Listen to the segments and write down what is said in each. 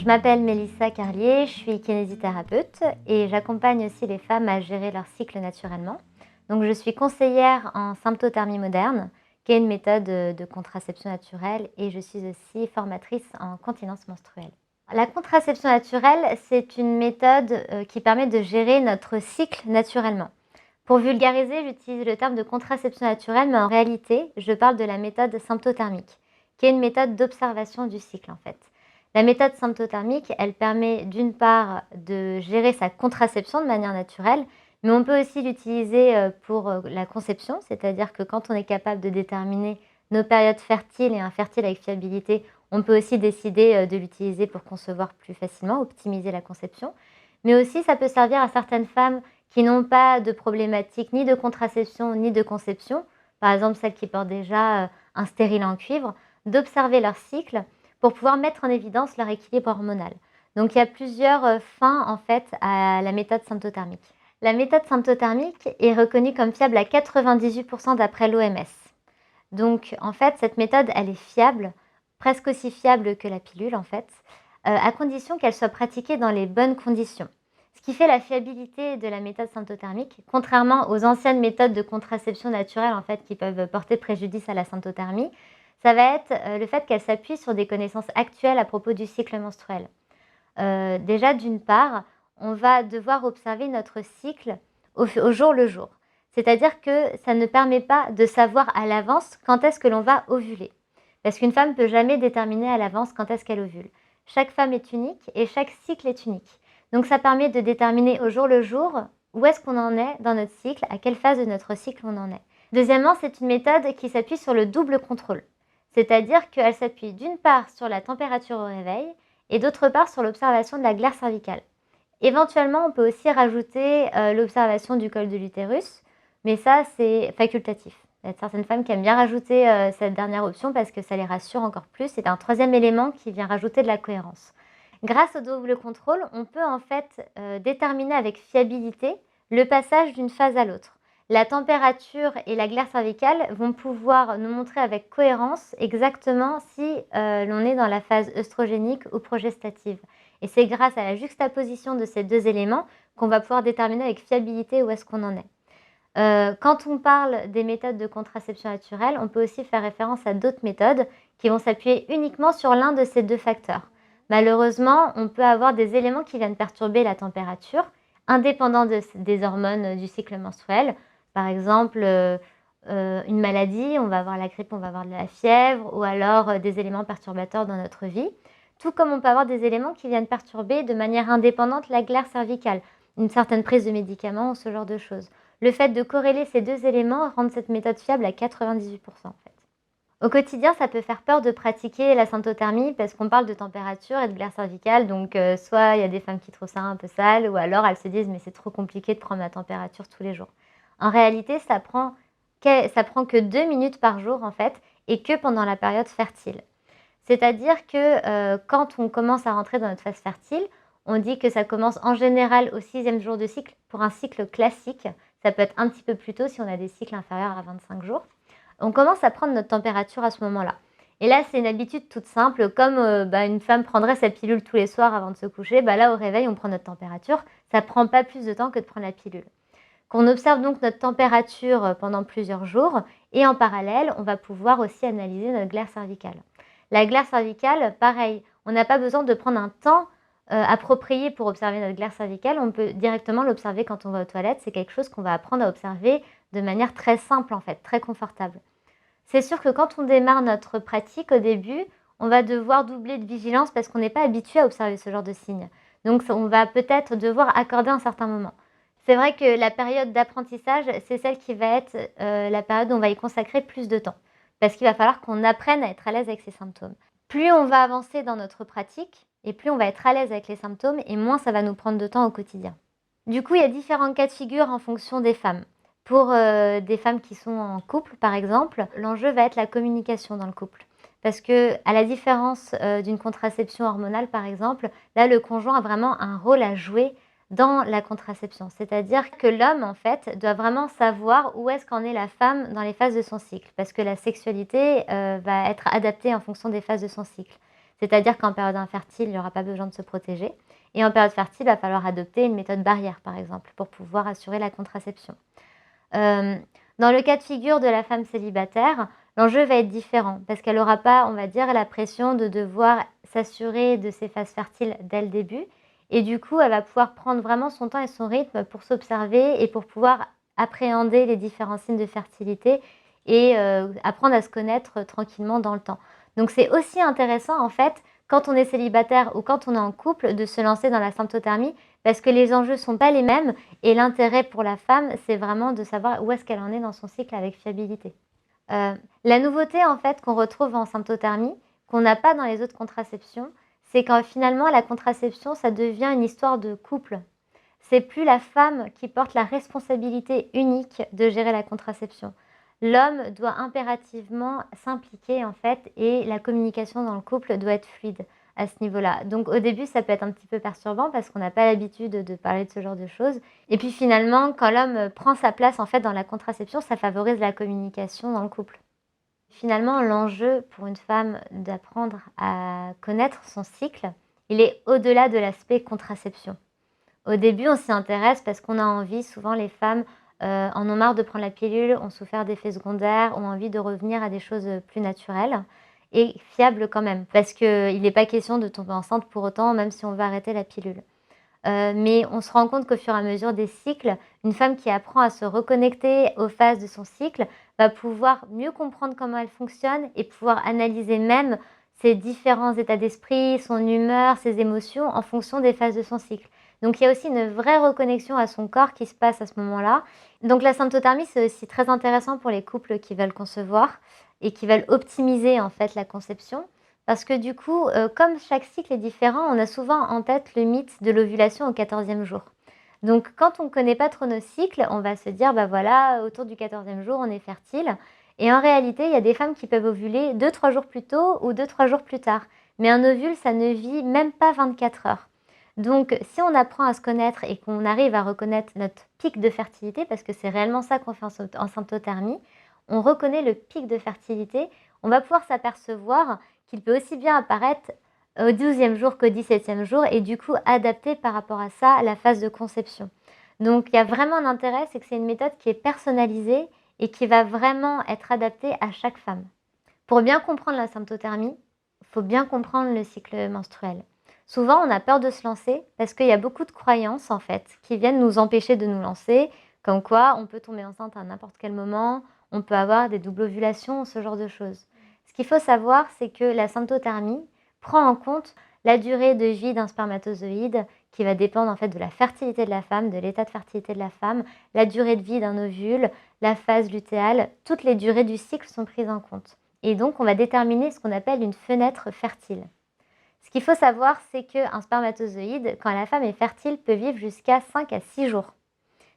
Je m'appelle Mélissa Carlier, je suis kinésithérapeute et j'accompagne aussi les femmes à gérer leur cycle naturellement. Donc je suis conseillère en symptothermie moderne, qui est une méthode de contraception naturelle, et je suis aussi formatrice en continence menstruelle. La contraception naturelle, c'est une méthode qui permet de gérer notre cycle naturellement. Pour vulgariser, j'utilise le terme de contraception naturelle, mais en réalité, je parle de la méthode symptothermique, qui est une méthode d'observation du cycle en fait. La méthode symptothermique, elle permet d'une part de gérer sa contraception de manière naturelle, mais on peut aussi l'utiliser pour la conception, c'est-à-dire que quand on est capable de déterminer nos périodes fertiles et infertiles avec fiabilité, on peut aussi décider de l'utiliser pour concevoir plus facilement, optimiser la conception. Mais aussi, ça peut servir à certaines femmes qui n'ont pas de problématique ni de contraception ni de conception, par exemple celles qui portent déjà un stérilet en cuivre, d'observer leur cycle pour pouvoir mettre en évidence leur équilibre hormonal. Donc il y a plusieurs fins en fait à la méthode symptothermique. La méthode symptothermique est reconnue comme fiable à 98% d'après l'OMS. Donc en fait cette méthode elle est fiable, presque aussi fiable que la pilule en fait, à condition qu'elle soit pratiquée dans les bonnes conditions. Ce qui fait la fiabilité de la méthode symptothermique, contrairement aux anciennes méthodes de contraception naturelle en fait, qui peuvent porter préjudice à la symptothermie, ça va être le fait qu'elle s'appuie sur des connaissances actuelles à propos du cycle menstruel. Déjà, d'une part, on va devoir observer notre cycle au jour le jour. C'est-à-dire que ça ne permet pas de savoir à l'avance quand est-ce que l'on va ovuler. Parce qu'une femme ne peut jamais déterminer à l'avance quand est-ce qu'elle ovule. Chaque femme est unique et chaque cycle est unique. Donc ça permet de déterminer au jour le jour où est-ce qu'on en est dans notre cycle, à quelle phase de notre cycle on en est. Deuxièmement, c'est une méthode qui s'appuie sur le double contrôle. C'est-à-dire qu'elle s'appuie d'une part sur la température au réveil et d'autre part sur l'observation de la glaire cervicale. Éventuellement, on peut aussi rajouter l'observation du col de l'utérus, mais ça, c'est facultatif. Il y a certaines femmes qui aiment bien rajouter cette dernière option parce que ça les rassure encore plus. C'est un troisième élément qui vient rajouter de la cohérence. Grâce au double contrôle, on peut en fait déterminer avec fiabilité le passage d'une phase à l'autre. La température et la glaire cervicale vont pouvoir nous montrer avec cohérence exactement si l'on est dans la phase œstrogénique ou progestative. Et c'est grâce à la juxtaposition de ces deux éléments qu'on va pouvoir déterminer avec fiabilité où est-ce qu'on en est. Quand on parle des méthodes de contraception naturelle, on peut aussi faire référence à d'autres méthodes qui vont s'appuyer uniquement sur l'un de ces deux facteurs. Malheureusement, on peut avoir des éléments qui viennent perturber la température, indépendants des hormones du cycle menstruel. Par exemple, une maladie, on va avoir la grippe, on va avoir de la fièvre, ou alors des éléments perturbateurs dans notre vie. Tout comme on peut avoir des éléments qui viennent perturber de manière indépendante la glaire cervicale, une certaine prise de médicaments ou ce genre de choses. Le fait de corréler ces deux éléments rend cette méthode fiable à 98% en fait. Au quotidien, ça peut faire peur de pratiquer la symptothermie parce qu'on parle de température et de glaire cervicale. Donc, soit il y a des femmes qui trouvent ça un peu sale, ou alors elles se disent « mais c'est trop compliqué de prendre ma température tous les jours ». En réalité, ça prend que 2 minutes par jour en fait, et que pendant la période fertile. C'est-à-dire que quand on commence à rentrer dans notre phase fertile, on dit que ça commence en général au 6e jour de cycle. Pour un cycle classique, ça peut être un petit peu plus tôt si on a des cycles inférieurs à 25 jours. On commence à prendre notre température à ce moment-là. Et là, c'est une habitude toute simple, comme une femme prendrait sa pilule tous les soirs avant de se coucher. Là, au réveil, on prend notre température. Ça ne prend pas plus de temps que de prendre la pilule. Qu'on observe donc notre température pendant plusieurs jours, et en parallèle, on va pouvoir aussi analyser notre glaire cervicale. La glaire cervicale, pareil, on n'a pas besoin de prendre un temps approprié pour observer notre glaire cervicale. On peut directement l'observer quand on va aux toilettes. C'est quelque chose qu'on va apprendre à observer de manière très simple en fait, très confortable. C'est sûr que quand on démarre notre pratique au début, on va devoir doubler de vigilance parce qu'on n'est pas habitué à observer ce genre de signes. Donc on va peut-être devoir accorder un certain moment. C'est vrai que la période d'apprentissage, c'est celle qui va être la période où on va y consacrer plus de temps. Parce qu'il va falloir qu'on apprenne à être à l'aise avec ces symptômes. Plus on va avancer dans notre pratique, et plus on va être à l'aise avec les symptômes, et moins ça va nous prendre de temps au quotidien. Du coup, il y a différents cas de figure en fonction des femmes. Pour des femmes qui sont en couple, par exemple, l'enjeu va être la communication dans le couple. Parce que, à la différence d'une contraception hormonale, par exemple, là, le conjoint a vraiment un rôle à jouer dans la contraception. C'est-à-dire que l'homme, en fait, doit vraiment savoir où est-ce qu'en est la femme dans les phases de son cycle. Parce que la sexualité va être adaptée en fonction des phases de son cycle. C'est-à-dire qu'en période infertile, il n'y aura pas besoin de se protéger et en période fertile, il va falloir adopter une méthode barrière, par exemple, pour pouvoir assurer la contraception. Hem, Dans le cas de figure de la femme célibataire, l'enjeu va être différent parce qu'elle aura pas, on va dire, la pression de devoir s'assurer de ses phases fertiles dès le début et du coup, elle va pouvoir prendre vraiment son temps et son rythme pour s'observer et pour pouvoir appréhender les différents signes de fertilité et apprendre à se connaître tranquillement dans le temps. Donc c'est aussi intéressant, en fait, quand on est célibataire ou quand on est en couple, de se lancer dans la symptothermie parce que les enjeux sont pas les mêmes et l'intérêt pour la femme, c'est vraiment de savoir où est-ce qu'elle en est dans son cycle avec fiabilité. La nouveauté en fait qu'on retrouve en symptothermie, qu'on n'a pas dans les autres contraceptions, c'est quand finalement la contraception, ça devient une histoire de couple. C'est plus la femme qui porte la responsabilité unique de gérer la contraception. L'homme doit impérativement s'impliquer en fait et la communication dans le couple doit être fluide à ce niveau-là. Donc au début, ça peut être un petit peu perturbant parce qu'on n'a pas l'habitude de parler de ce genre de choses et puis finalement, quand l'homme prend sa place en fait dans la contraception, ça favorise la communication dans le couple. Finalement, l'enjeu pour une femme d'apprendre à connaître son cycle, il est au-delà de l'aspect contraception. Au début, on s'y intéresse parce qu'on a envie, souvent les femmes, en ont marre de prendre la pilule, ont souffert d'effets secondaires, ont envie de revenir à des choses, plus naturelles et fiables quand même. Parce qu'il n'est pas question de tomber enceinte pour autant, même si on veut arrêter la pilule. Mais on se rend compte qu'au fur et à mesure des cycles, une femme qui apprend à se reconnecter aux phases de son cycle va pouvoir mieux comprendre comment elle fonctionne et pouvoir analyser même ses différents états d'esprit, son humeur, ses émotions en fonction des phases de son cycle. Donc il y a aussi une vraie reconnexion à son corps qui se passe à ce moment-là. Donc la symptothermie, c'est aussi très intéressant pour les couples qui veulent concevoir et qui veulent optimiser en fait la conception. Parce que du coup, comme chaque cycle est différent, on a souvent en tête le mythe de l'ovulation au 14e jour. Donc quand on ne connaît pas trop nos cycles, on va se dire: «Bah, voilà, autour du 14e jour, on est fertile» et en réalité, il y a des femmes qui peuvent ovuler 2-3 jours plus tôt ou 2-3 jours plus tard. Mais un ovule, ça ne vit même pas 24 heures. Donc si on apprend à se connaître et qu'on arrive à reconnaître notre pic de fertilité, parce que c'est réellement ça qu'on fait en symptothermie, on reconnaît le pic de fertilité, on va pouvoir s'apercevoir qu'il peut aussi bien apparaître au 12e jour qu'au 17e jour et du coup adapter par rapport à ça la phase de conception. Donc il y a vraiment un intérêt, c'est que c'est une méthode qui est personnalisée et qui va vraiment être adaptée à chaque femme. Pour bien comprendre la symptothermie, il faut bien comprendre le cycle menstruel. Souvent, on a peur de se lancer parce qu'il y a beaucoup de croyances en fait qui viennent nous empêcher de nous lancer, comme quoi on peut tomber enceinte à n'importe quel moment, on peut avoir des doubles ovulations, ce genre de choses. Ce qu'il faut savoir, c'est que la symptothermie prend en compte la durée de vie d'un spermatozoïde qui va dépendre en fait de la fertilité de la femme, de l'état de fertilité de la femme, la durée de vie d'un ovule, la phase lutéale, toutes les durées du cycle sont prises en compte. Et donc, on va déterminer ce qu'on appelle une fenêtre fertile. Ce qu'il faut savoir, c'est qu'un spermatozoïde, quand la femme est fertile, peut vivre jusqu'à 5 à 6 jours.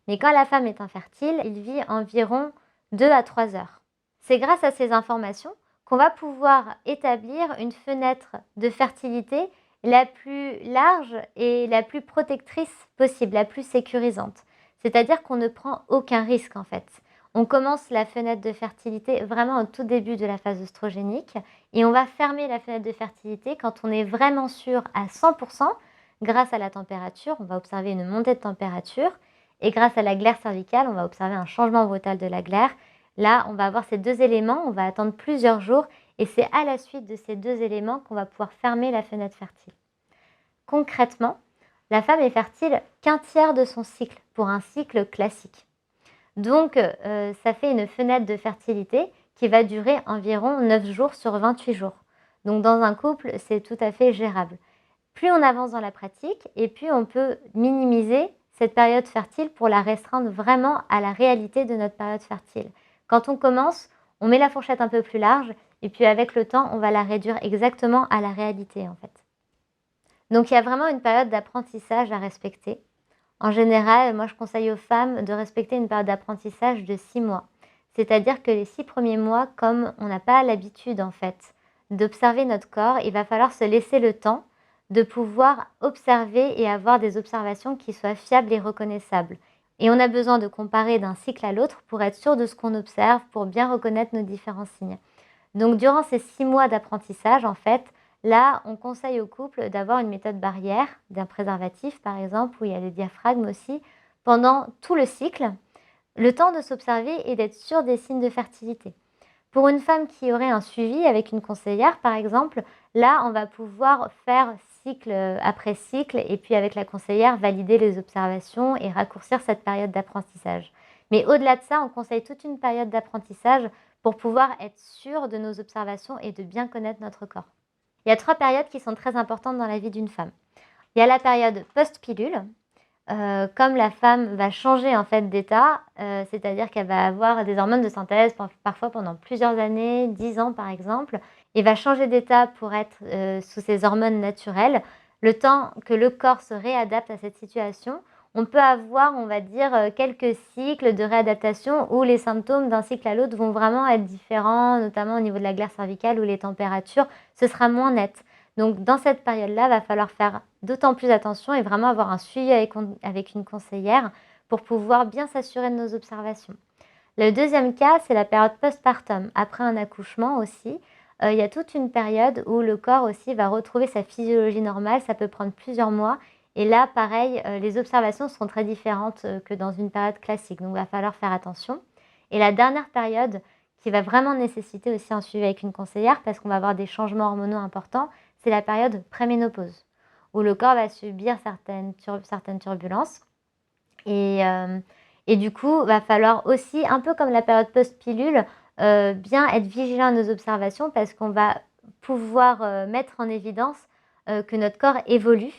Mais quand la femme est infertile, il vit environ 2 à 3 heures. C'est grâce à ces informations qu'on va pouvoir établir une fenêtre de fertilité la plus large et la plus protectrice possible, la plus sécurisante. C'est-à-dire qu'on ne prend aucun risque en fait. On commence la fenêtre de fertilité vraiment au tout début de la phase œstrogénique et on va fermer la fenêtre de fertilité quand on est vraiment sûr à 100% grâce à la température. On va observer une montée de température et grâce à la glaire cervicale, on va observer un changement brutal de la glaire. Là, on va avoir ces deux éléments, on va attendre plusieurs jours et c'est à la suite de ces deux éléments qu'on va pouvoir fermer la fenêtre fertile. Concrètement, la femme est fertile qu'un tiers de son cycle pour un cycle classique. Donc, ça fait une fenêtre de fertilité qui va durer environ 9 jours sur 28 jours. Donc dans un couple, c'est tout à fait gérable. Plus on avance dans la pratique et plus on peut minimiser cette période fertile pour la restreindre vraiment à la réalité de notre période fertile. Quand on commence, on met la fourchette un peu plus large et puis avec le temps, on va la réduire exactement à la réalité en fait. Donc il y a vraiment une période d'apprentissage à respecter. En général, moi je conseille aux femmes de respecter une période d'apprentissage de 6 mois. C'est-à-dire que les 6 premiers mois, comme on n'a pas l'habitude en fait d'observer notre corps, il va falloir se laisser le temps de pouvoir observer et avoir des observations qui soient fiables et reconnaissables. Et on a besoin de comparer d'un cycle à l'autre pour être sûr de ce qu'on observe, pour bien reconnaître nos différents signes. Donc durant ces 6 mois d'apprentissage, en fait, Là, on conseille au couple d'avoir une méthode barrière, d'un préservatif par exemple, où il y a des diaphragmes aussi, pendant tout le cycle, le temps de s'observer et d'être sûr des signes de fertilité. Pour une femme qui aurait un suivi avec une conseillère, par exemple, là, on va pouvoir faire cycle après cycle et puis avec la conseillère, valider les observations et raccourcir cette période d'apprentissage. Mais au-delà de ça, on conseille toute une période d'apprentissage pour pouvoir être sûr de nos observations et de bien connaître notre corps. Il y a 3 périodes qui sont très importantes dans la vie d'une femme. Il y a la période post-pilule. Comme la femme va changer en fait d'état, c'est-à-dire qu'elle va avoir des hormones de synthèse parfois pendant plusieurs années, 10 ans par exemple, et va changer d'état pour être, sous ses hormones naturelles. Le temps que le corps se réadapte à cette situation, on peut avoir, on va dire, quelques cycles de réadaptation où les symptômes d'un cycle à l'autre vont vraiment être différents, notamment au niveau de la glaire cervicale où les températures, ce sera moins net. Donc dans cette période-là, il va falloir faire d'autant plus attention et vraiment avoir un suivi avec une conseillère pour pouvoir bien s'assurer de nos observations. Le deuxième cas, c'est la période postpartum, après un accouchement aussi. Il y a toute une période où le corps aussi va retrouver sa physiologie normale, ça peut prendre plusieurs mois et là pareil, les observations seront très différentes, que dans une période classique, donc il va falloir faire attention. Et la dernière période qui va vraiment nécessiter aussi un suivi avec une conseillère parce qu'on va avoir des changements hormonaux importants, c'est la période préménopause, où le corps va subir certaines turbulences et du coup, va falloir aussi, un peu comme la période post-pilule, bien être vigilant à nos observations parce qu'on va pouvoir, mettre en évidence, que notre corps évolue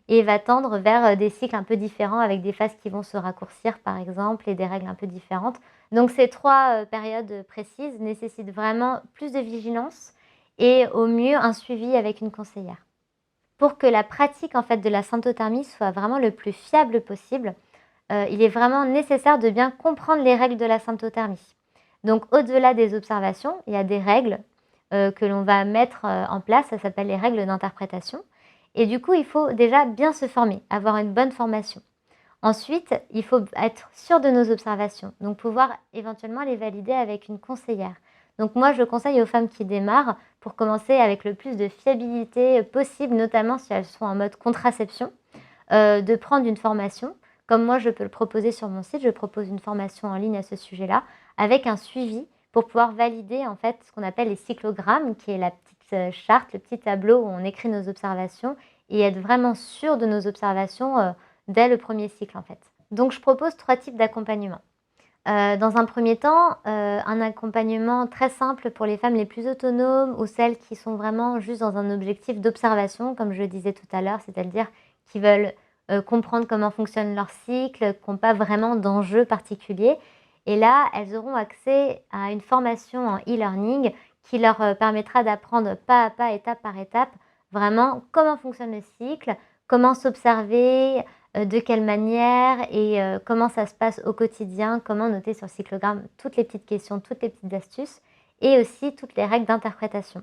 et va tendre vers, des cycles un peu différents avec des phases qui vont se raccourcir par exemple et des règles un peu différentes. Donc ces 3 périodes, précises nécessitent vraiment plus de vigilance et au mieux un suivi avec une conseillère. Pour que la pratique en fait de la symptothermie soit vraiment le plus fiable possible, il est vraiment nécessaire de bien comprendre les règles de la symptothermie. Donc au-delà des observations, il y a des règles, que l'on va mettre, en place, ça s'appelle les règles d'interprétation et du coup, il faut déjà bien se former, avoir une bonne formation. Ensuite, il faut être sûr de nos observations, donc pouvoir éventuellement les valider avec une conseillère. Donc moi, je conseille aux femmes qui démarrent, pour commencer avec le plus de fiabilité possible, notamment si elles sont en mode contraception, de prendre une formation. Comme moi, je peux le proposer sur mon site, je propose une formation en ligne à ce sujet-là, avec un suivi pour pouvoir valider en fait ce qu'on appelle les cyclogrammes, qui est la petite charte, le petit tableau où on écrit nos observations et être vraiment sûr de nos observations dès le premier cycle en fait. Donc je propose 3 types d'accompagnement. Dans un premier temps, un accompagnement très simple pour les femmes les plus autonomes ou celles qui sont vraiment juste dans un objectif d'observation, comme je le disais tout à l'heure, c'est-à-dire qui veulent, comprendre comment fonctionne leur cycle, qui n'ont pas vraiment d'enjeu particulier et là, elles auront accès à une formation en e-learning qui leur, permettra d'apprendre pas à pas, étape par étape, vraiment comment fonctionne le cycle, comment s'observer, de quelle manière et comment ça se passe au quotidien, comment noter sur le cyclogramme toutes les petites questions, toutes les petites astuces et aussi toutes les règles d'interprétation.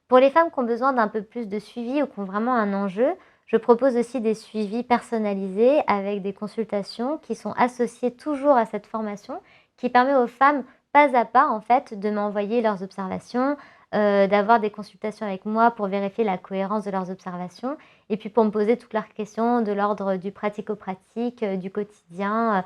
Pour les femmes qui ont besoin d'un peu plus de suivi ou qui ont vraiment un enjeu, je propose aussi des suivis personnalisés avec des consultations qui sont associées toujours à cette formation, qui permet aux femmes, pas à pas en fait, de m'envoyer leurs observations, d'avoir des consultations avec moi pour vérifier la cohérence de leurs observations et puis pour me poser toutes leurs questions de l'ordre du pratico-pratique, du quotidien.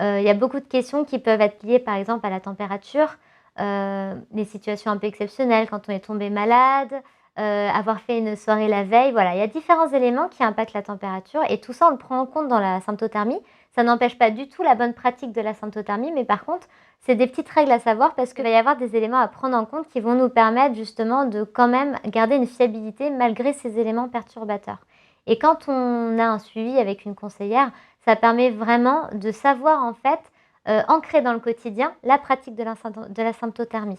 Il y a beaucoup de questions qui peuvent être liées par exemple à la température, les situations un peu exceptionnelles quand on est tombé malade, avoir fait une soirée la veille, voilà. Il y a différents éléments qui impactent la température et tout ça, on le prend en compte dans la symptothermie. Ça n'empêche pas du tout la bonne pratique de la symptothermie, mais par contre, c'est des petites règles à savoir parce qu'il va y avoir des éléments à prendre en compte qui vont nous permettre justement de quand même garder une fiabilité malgré ces éléments perturbateurs. Et quand on a un suivi avec une conseillère, ça permet vraiment de savoir en fait, ancrer dans le quotidien la pratique de la symptothermie.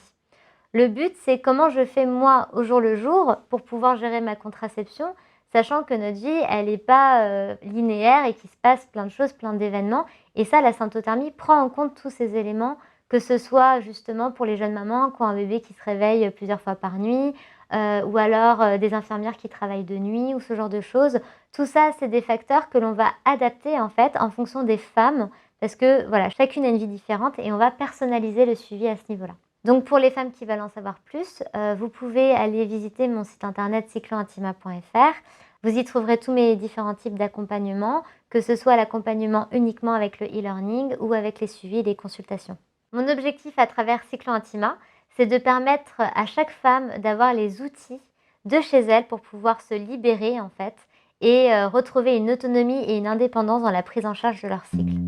Le but, c'est comment je fais moi au jour le jour pour pouvoir gérer ma contraception, sachant que notre vie, elle n'est pas, linéaire et qu'il se passe plein de choses, plein d'événements et ça, la symptothermie prend en compte tous ces éléments, que ce soit justement pour les jeunes mamans qui ont un bébé qui se réveille plusieurs fois par nuit, ou alors, des infirmières qui travaillent de nuit ou ce genre de choses. Tout ça, c'est des facteurs que l'on va adapter en fait en fonction des femmes parce que voilà, chacune a une vie différente et on va personnaliser le suivi à ce niveau-là. Donc pour les femmes qui veulent en savoir plus, vous pouvez aller visiter mon site internet cyclointima.fr. Vous y trouverez tous mes différents types d'accompagnement, que ce soit l'accompagnement uniquement avec le e-learning ou avec les suivis et les consultations. Mon objectif à travers Cyclo Intima, c'est de permettre à chaque femme d'avoir les outils de chez elle pour pouvoir se libérer en fait et retrouver une autonomie et une indépendance dans la prise en charge de leur cycle.